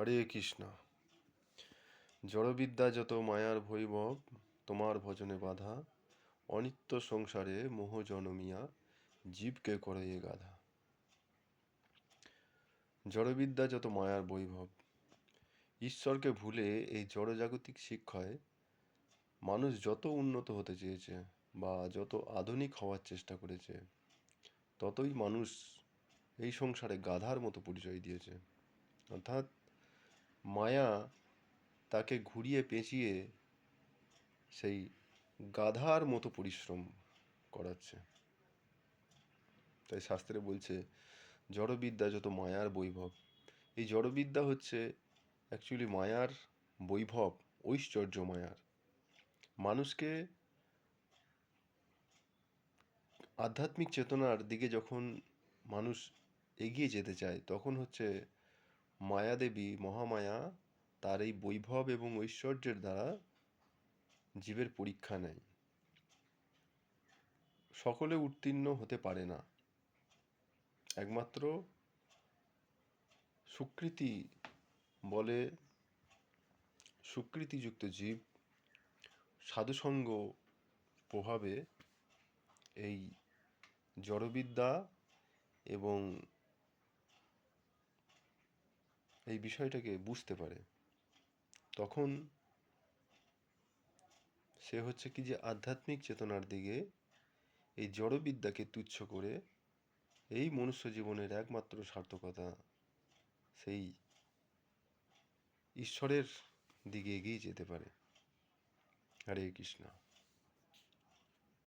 হরে কৃষ্ণ। জড়বিদ্যা যত মায়ার বৈভব, তোমার ভজনে বাধা। অনিত্য সংসারে মোহ জনমিয়া, জীবকে করে এ গাধা। জড়বিদ্যা যত মায়ার বৈভব, ঈশ্বরকে ভুলে এই জড়জাগতিক শিক্ষায় মানুষ যত উন্নত হতে চেয়েছে বা যত আধুনিক হওয়ার চেষ্টা করেছে, ততই মানুষ এই সংসারে গাধার মতো পরিচয় দিয়েছে। অর্থাৎ মায়া তাকে ঘুরিয়ে পেঁচিয়ে সেই গাধার মতো পরিশ্রম করাচ্ছে। তাই শাস্ত্রে বলছে জড়বিদ্যা যত মায়ার বৈভব। এই জড়বিদ্যা হচ্ছে অ্যাকচুয়ালি মায়ার বৈভব, ঐশ্বর্য মায়ার। মানুষকে আধ্যাত্মিক চেতনার দিকে যখন মানুষ এগিয়ে যেতে চায়, তখন হচ্ছে মায়াদেবী মহামায়া তার এই বৈভব এবং ঐশ্বর্যের দ্বারা জীবের পরীক্ষা নেয়। সকলে উত্তীর্ণ হতে পারে না, একমাত্র সুকৃতি বলে সুকৃতিযুক্ত জীব সাধুসঙ্গ প্রভাবে এই জড়বিদ্যা এবং এই বিষয়টাকে বুঝতে পারে। তখন সে হচ্ছে কি যে আধ্যাত্মিক চেতনার দিকে এই জড়বিদ্যাকে তুচ্ছ করে এই মনুষ্য জীবনের একমাত্র সার্থকতা সেই ঈশ্বরের দিকে এগিয়ে যেতে পারে। হরে কৃষ্ণ।